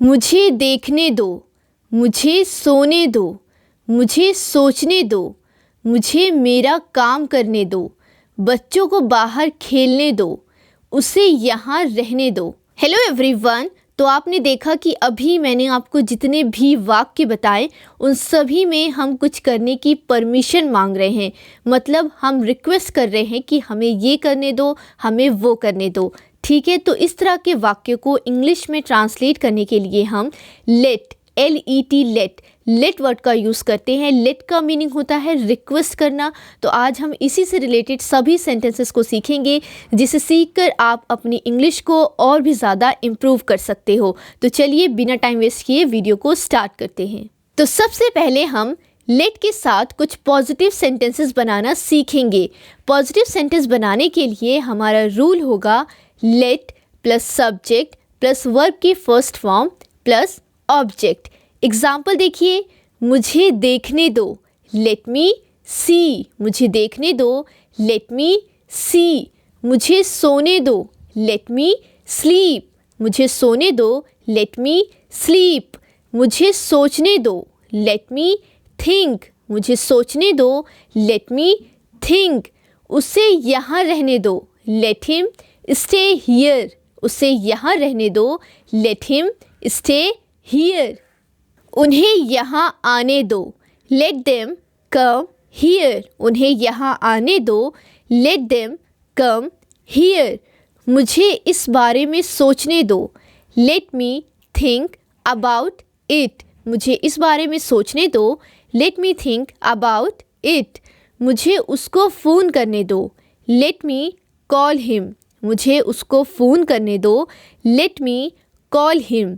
मुझे देखने दो, मुझे सोने दो, मुझे सोचने दो, मुझे मेरा काम करने दो, बच्चों को बाहर खेलने दो, उसे यहाँ रहने दो। हेलो एवरीवन, तो आपने देखा कि अभी मैंने आपको जितने भी वाक्य बताए उन सभी में हम कुछ करने की परमिशन मांग रहे हैं। मतलब हम रिक्वेस्ट कर रहे हैं कि हमें ये करने दो, हमें वो करने दो। ठीक है, तो इस तरह के वाक्य को इंग्लिश में ट्रांसलेट करने के लिए हम लेट लेट वर्ड का यूज़ करते हैं। लेट का मीनिंग होता है रिक्वेस्ट करना। तो आज हम इसी से रिलेटेड सभी सेंटेंसेस को सीखेंगे, जिसे सीखकर आप अपनी इंग्लिश को और भी ज़्यादा इम्प्रूव कर सकते हो। तो चलिए बिना टाइम वेस्ट किए वीडियो को स्टार्ट करते हैं। तो सबसे पहले हम लेट के साथ कुछ पॉजिटिव सेंटेंसेस बनाना सीखेंगे। पॉजिटिव सेंटेंस बनाने के लिए हमारा रूल होगा let plus subject plus verb की first form plus object. Example देखिए, मुझे देखने दो, लेट मी सी, मुझे देखने दो, लेट मी सी। मुझे सोने दो, लेट मी स्लीप, मुझे सोने दो, लेट मी स्लीप। मुझे सोचने दो, लेट मी थिंक, मुझे सोचने दो, लेट मी थिंक। उसे यहाँ रहने दो, लेट हिम स्टे हियर, उसे यहाँ रहने दो, लेट हिम स्टे हियर। उन्हें यहाँ आने दो, लेट देम कम हियर, उन्हें यहाँ आने दो, लेट देम कम हियर। मुझे इस बारे में सोचने दो, let me think about it, मुझे इस बारे में सोचने दो, let me think about it. मुझे उसको फ़ोन करने दो, लेट मी कॉल हिम, मुझे उसको फ़ोन करने दो, लेट मी कॉल हिम।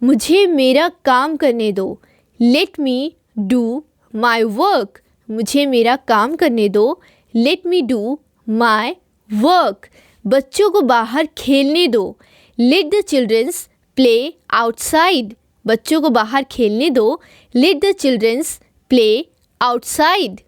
मुझे मेरा काम करने दो, let me do my work, मुझे मेरा काम करने दो, let me do my work. बच्चों को बाहर खेलने दो, let the childrens play outside, बच्चों को बाहर खेलने दो, let the childrens play outside.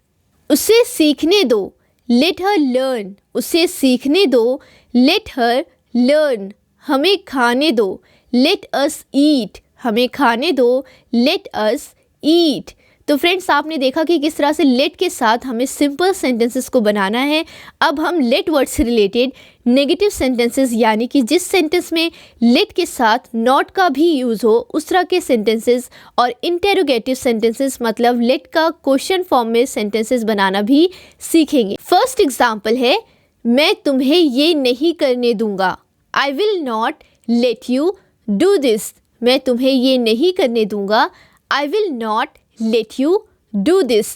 उसे सीखने दो, लेट हर लर्न, उसे सीखने दो, लेट हर लर्न। हमें खाने दो, लेट अस ईट, हमें खाने दो, लेट अस ईट। तो फ्रेंड्स, आपने देखा कि किस तरह से लेट के साथ हमें सिंपल सेंटेंसेस को बनाना है। अब हम लेट वर्ड से रिलेटेड नेगेटिव सेंटेंसेस, यानी कि जिस सेंटेंस में लेट के साथ नॉट का भी यूज़ हो, उस तरह के सेंटेंसेस और इंटेरोगेटिव सेंटेंसेस, मतलब लेट का क्वेश्चन फॉर्म में सेंटेंसेस बनाना भी सीखेंगे। फर्स्ट एग्जाम्पल है, मैं तुम्हें ये नहीं करने दूंगा, I will not let you do this, मैं तुम्हें ये नहीं करने दूंगा, I will not let you do this.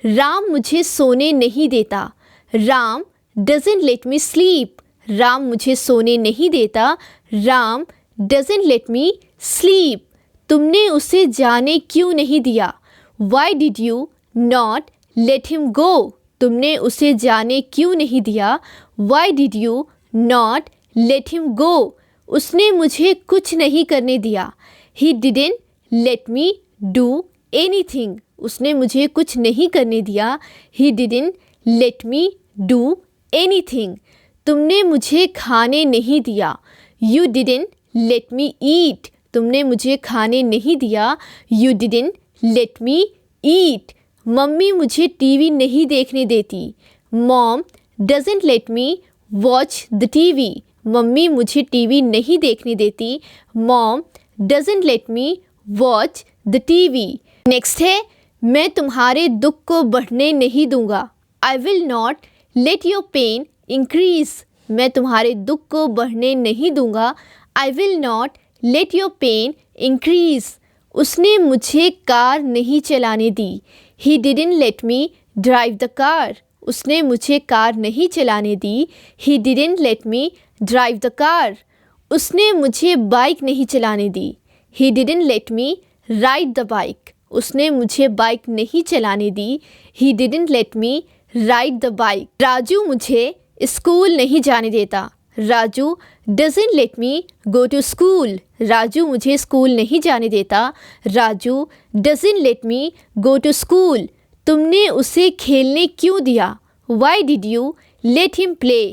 Ram मुझे सोने नहीं देता, Ram doesn't let me sleep, Ram मुझे सोने नहीं देता, Ram doesn't let me sleep. तुमने उसे जाने क्यों नहीं दिया, why did you not let him go, तुमने उसे जाने क्यों नहीं दिया, why did you not let him go. उसने मुझे कुछ नहीं करने दिया, ही didn't let me do anything, उसने मुझे कुछ नहीं करने दिया, ही didn't let me do anything. तुमने मुझे खाने नहीं दिया, यू डिडंट लेट मी ईट, तुमने मुझे खाने नहीं दिया, you didn't let me eat. Mummy मुझे टीवी नहीं देखने देती, mom doesn't let me watch the TV, mummy मुझे टीवी नहीं देखने देती, mom doesn't let me watch the TV. Next है, मैं तुम्हारे दुख को बढ़ने नहीं दूंगा, I will not let your pain increase, मैं तुम्हारे दुख को बढ़ने नहीं दूंगा, I will not let your pain increase. उसने मुझे कार नहीं चलाने दी, he didn't let me drive the car, उसने मुझे कार नहीं चलाने दी, he didn't let me drive the car. उसने मुझे बाइक नहीं चलाने दी, he didn't let me ride the bike, उसने मुझे बाइक नहीं चलाने दी, he didn't let me ride the bike. Raju मुझे स्कूल नहीं जाने देता, Raju doesn't let me go to school, Raju मुझे स्कूल नहीं जाने देता, Raju doesn't let me go to school. तुमने उसे खेलने क्यों दिया, why did you let him play,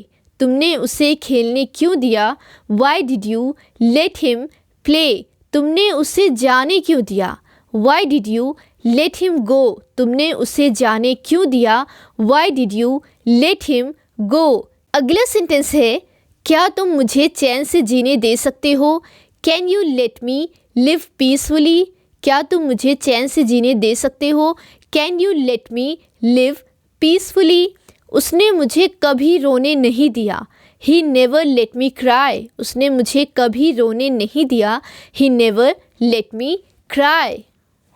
तुमने उसे खेलने क्यों दिया, why did you let him play, तुमने उसे जाने क्यों दिया? Why did you let him go? तुमने उसे जाने क्यों दिया? Why did you let him go? अगला सेंटेंस है, क्या तुम मुझे चैन से जीने दे सकते हो? Can you let me live peacefully? क्या तुम मुझे चैन से जीने दे सकते हो? Can you let me live peacefully? उसने मुझे कभी रोने नहीं दिया. He never let me cry. उसने मुझे कभी रोने नहीं दिया. He never let me cry.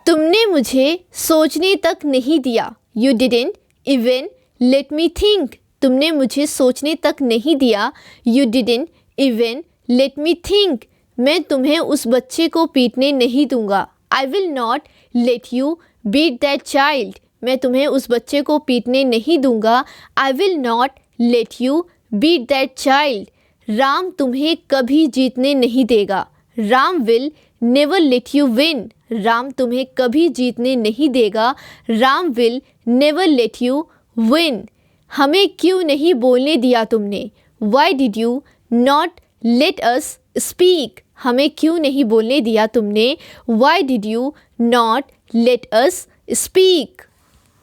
तुमने मुझे सोचने तक नहीं दिया. You didn't even let me think. तुमने मुझे सोचने तक नहीं दिया. You didn't even let me think. मैं तुम्हें उस बच्चे को पीटने नहीं दूंगा. I will not let you beat that child. मैं तुम्हें उस बच्चे को पीटने नहीं दूंगा. I will not let you beat that child. Ram तुम्हें कभी जीतने नहीं देगा. Ram will never let you win. Ram तुम्हें कभी जीतने नहीं देगा. Ram will never let you win. हमें क्यों नहीं बोलने दिया तुमने? Why did you not let us speak? हमें क्यों नहीं बोलने दिया तुमने? Why did you not let us speak?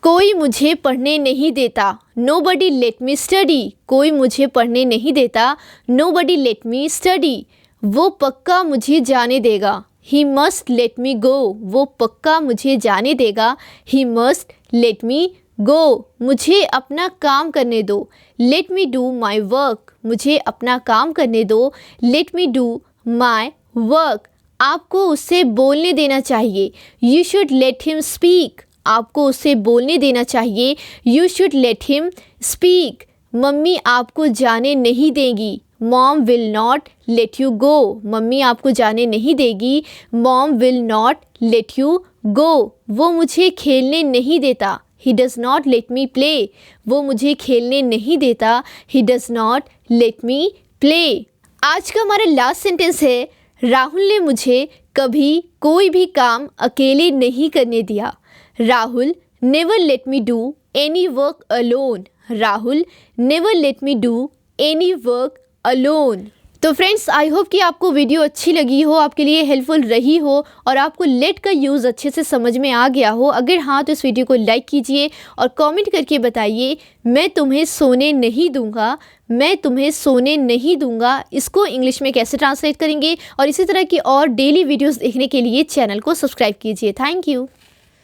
कोई मुझे पढ़ने नहीं देता. Nobody let me study. कोई मुझे पढ़ने नहीं देता. Nobody let me study. वो पक्का मुझे जाने देगा. He must let me go. वो पक्का मुझे जाने देगा. He must let me go. मुझे अपना काम करने दो. Let me do my work. मुझे अपना काम करने दो. Let me do my work. आपको उससे बोलने देना चाहिए. You should let him speak. आपको उसे बोलने देना चाहिए. You should let him speak. Mummy आपको जाने नहीं देगी. Mom will not let you go. Mummy आपको जाने नहीं देगी. Mom will not let you go. वो मुझे खेलने नहीं देता. He does not let me play. वो मुझे खेलने नहीं देता. He does not let me play. आज का हमारा लास्ट सेंटेंस है, राहुल ने मुझे कभी कोई भी काम अकेले नहीं करने दिया. Rahul never let me do any work alone. Rahul never let me do any work alone. तो फ्रेंड्स, आई होप कि आपको वीडियो अच्छी लगी हो, आपके लिए हेल्पफुल रही हो और आपको लेट का यूज़ अच्छे से समझ में आ गया हो. अगर हाँ तो इस वीडियो को लाइक कीजिए और कमेंट करके बताइए, मैं तुम्हें सोने नहीं दूंगा. मैं तुम्हें सोने नहीं दूंगा इसको इंग्लिश में कैसे ट्रांसलेट करेंगे. और इसी तरह की और डेली वीडियोस देखने के लिए चैनल को सब्सक्राइब कीजिए. Thank you.